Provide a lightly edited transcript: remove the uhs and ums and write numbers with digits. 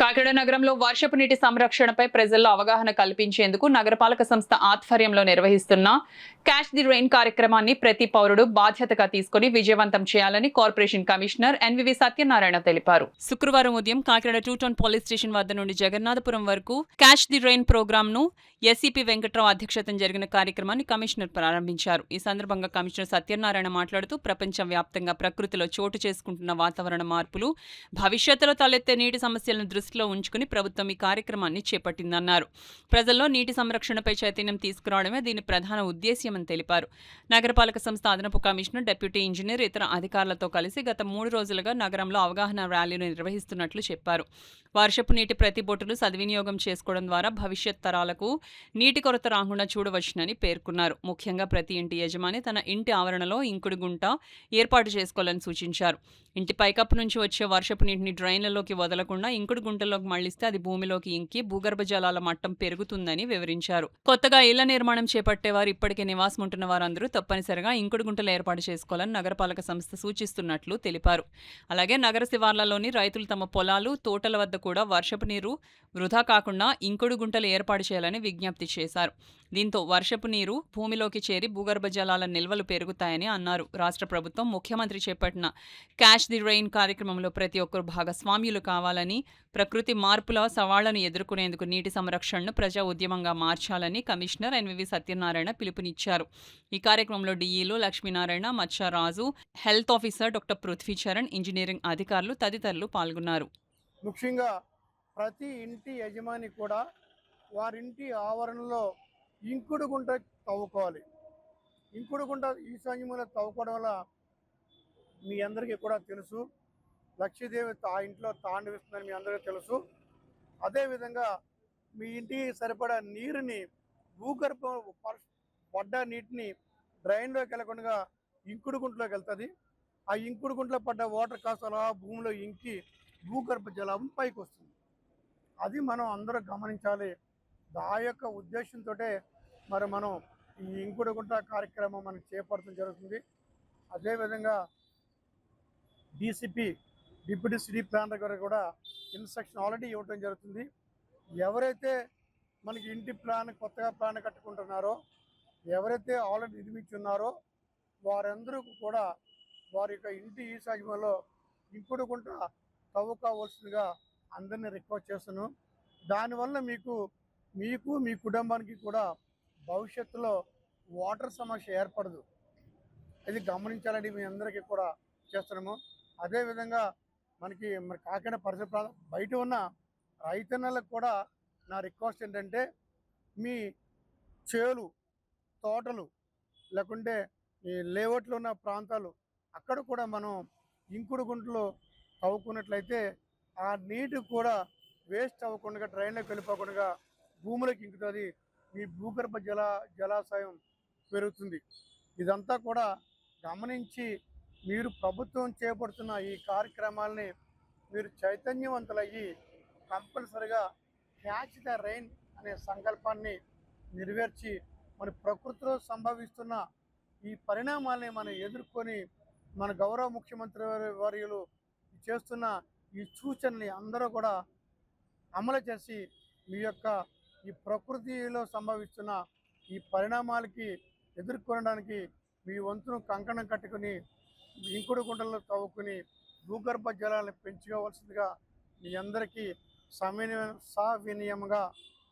కాకినాడ నగరంలో వర్షపు నీటి సంరక్షణపై ప్రజల్లో అవగాహన కల్పించేందుకు నగరపాలక సంస్థ ఆధ్వర్యంలో నిర్వహిస్తున్న క్యాచ్ ది రెయిన్ కార్యక్రమాన్ని ప్రతి పౌరుడు బాధ్యతగా తీసుకుని విజయవంతం చేయాలని కార్పొరేషన్ కమిషనర్ ఎన్వివి సత్యనారాయణ తెలిపారు. శుక్రవారం ఉదయం కాకినాడ 2 టౌన్ పోలీస్ స్టేషన్ వద్ద నుండి జగన్నాథపురం వరకు క్యాచ్ ది రెయిన్ ప్రోగ్రామ్ ను ఎస్సీపీ వెంకట్రావు అధ్యక్షతన జరిగిన కార్యక్రమాన్ని కమిషనర్ ప్రారంభించారు. ఈ సందర్భంగా కమిషనర్ సత్యనారాయణ మాట్లాడుతూ ప్రపంచవ్యాప్తంగా ప్రకృతిలో చోటు చేసుకుంటున్న వాతావరణ మార్పులు, భవిష్యత్తులో తలెత్తే నీటి సమస్యలను దృష్టిలో ఉంచుకుని ప్రభుత్వం ఈ కార్యక్రమాన్ని చేపట్టిందన్నారు. ప్రజల్లో నీటి సంరక్షణపై చైతన్యం తీసుకురావడమే దీని ప్రధాన ఉద్దేశ్యమని తెలిపారు. నగరపాలక సంస్థ అదనపు కమిషనర్, డిప్యూటీ ఇంజనీర్, ఇతర అధికారులతో కలిసి గత 3 రోజులుగా నగరంలో అవగాహన ర్యాలీలు నిర్వహిస్తున్నట్లు చెప్పారు. వర్షపు నీటి ప్రతి బొట్టును సద్వినియోగం చేసుకోవడం ద్వారా భవిష్యత్ తరాలకు నీటి కొరత రాకుండా చూడవచ్చునని పేర్కొన్నారు. ముఖ్యంగా ప్రతి ఇంటి యజమాని తన ఇంటి ఆవరణలో ఇంకుడు గుంట ఏర్పాటు చేసుకోవాలని సూచించారు. ఇంటి పైకప్పు నుంచి వచ్చే వర్షపు నీటిని డ్రైన్లలోకి వదలకుండా ఇంకుడు గుంటలోకి మళ్లిస్తే అది భూమిలోకి ఇంకి భూగర్భ జలాల మట్టం పెరుగుతుందని వివరించారు. కొత్తగా ఇళ్ల నిర్మాణం చేపట్టేవారు, ఇప్పటికే నివాసం ఉంటున్న వారందరూ తప్పనిసరిగా ఇంకుడు గుంటలు ఏర్పాటు చేసుకోవాలని నగరపాలక సంస్థ సూచిస్తున్నట్లు తెలిపారు. అలాగే నగర శివార్లలోని రైతులు తమ పొలాలు, తోటల వద్ద కూడా వర్షపు నీరు వృధా కాకుండా ఇంకుడు గుంటలు ఏర్పాటు చేయాలని విజ్ఞప్తి చేశారు. దీంతో వర్షపు నీరు భూమిలోకి చేరి భూగర్భ జలాల నిల్వలు పెరుగుతాయని అన్నారు. రాష్ట్ర ప్రభుత్వం ముఖ్యమంత్రి చేపట్టిన క్యాచ్ ది రెయిన్ కార్యక్రమంలో ప్రతి ఒక్కరూ భాగస్వామ్యులు కావాలని, ప్రకృతి మార్పుల సవాళ్లను ఎదుర్కొనేందుకు నీటి సంరక్షణను ప్రజా ఉద్యమంగా మార్చాలని కమిషనర్ ఎన్వివి సత్యనారాయణ పిలుపునిచ్చారు. ఈ కార్యక్రమంలో డీఈలు Lakshminarayana, Matsyaraju, health officer doctor Prithvicharan, engineering అధికారులు తదితరులు పాల్గొన్నారు. ముఖ్యంగా ప్రతి ఇంటి యజమాని కూడా వారింటి ఆవరణలో ఇంకుడు గుంట తవ్వుకోవాలి. ఇంకుడు గుంట ఈశాన్యములో తవ్వుకోవడం వల్ల మీ అందరికీ కూడా తెలుసు, లక్ష్మీదేవి ఆ ఇంట్లో తాండవిస్తుందని మీ అందరికీ తెలుసు. అదేవిధంగా మీ ఇంటికి సరిపడా నీరుని భూగర్భం పడ్డ నీటిని డ్రైన్లోకి వెళ్ళకుండా ఇంకుడు గుంటలోకి వెళ్తుంది. ఆ ఇంకుడు గుంటలో పడ్డ వాటర్ కాస్త అలా భూమిలో ఇంకి భూగర్భ జలం పైకి వస్తుంది. అది మనం అందరూ గమనించాలి. ఆ యొక్క ఉద్దేశంతో మరి మనం ఈ ఇంకుడు గుంట కార్యక్రమం మనం చేపట్టడం జరుగుతుంది. అదేవిధంగా డీసీపీ, డిప్యూటీ సిటీ ప్లానర్ గారు కూడా ఇన్స్ట్రక్షన్ ఆల్రెడీ ఇవ్వడం జరుగుతుంది. ఎవరైతే మనకి ఇంటి కొత్తగా ప్లాన్ కట్టుకుంటున్నారో, ఎవరైతే ఆల్రెడీ నిర్మించున్నారో వారందరూ కూడా వారి యొక్క ఇంటి ఈశాన్యంలో ఇంకుడు గుంట తవ్వుకోవాల్సిందిగా అందరినీ రిక్వెస్ట్ చేస్తున్నాను. దానివల్ల మీకు మీ కుటుంబానికి కూడా భవిష్యత్తులో వాటర్ సమస్య ఏర్పడదు. ఇది గమనించాలని మీ అందరికీ కూడా చేస్తున్నాము. అదేవిధంగా మరి కాకినాడ పరిసర ప్రాంతం బయట ఉన్న రైతన్నలకు కూడా నా రిక్వెస్ట్ ఏంటంటే, మీ చేలు, తోటలు లేకుంటే ఈ లేఅవుట్లో ఉన్న ప్రాంతాలు అక్కడ కూడా మనం ఇంకుడు గుంటలు తవ్వుకున్నట్లయితే ఆ నీటి కూడా వేస్ట్ అవ్వకుండా డ్రైన్లోకి వెళ్ళిపోకుండా భూములకు ఇంకుతుంది. మీ భూగర్భ జలాశయం పెరుగుతుంది. ఇదంతా కూడా గమనించి మీరు ప్రభుత్వం చేపడుతున్న ఈ కార్యక్రమాలని మీరు చైతన్యవంతులయ్యి కంపల్సరిగా క్యాచ్ ద రెయిన్ అనే సంకల్పాన్ని నెరవేర్చి మన ప్రకృతిలో సంభవిస్తున్న ఈ పరిణామాలని మనం ఎదుర్కొని మన గౌరవ ముఖ్యమంత్రి వర్యులు చేస్తున్న ఈ సూచనని అందరూ కూడా అమలు చేసి మీ యొక్క ఈ ప్రకృతిలో సంభవిస్తున్న ఈ పరిణామాలకి ఎదుర్కొనడానికి మీ వంతును కంకణం కట్టుకుని ఇంకుడు గుంటల్లో తవ్వుకుని భూగర్భ జలాలను పెంచుకోవాల్సిందిగా మీ అందరికీ సవినయంగా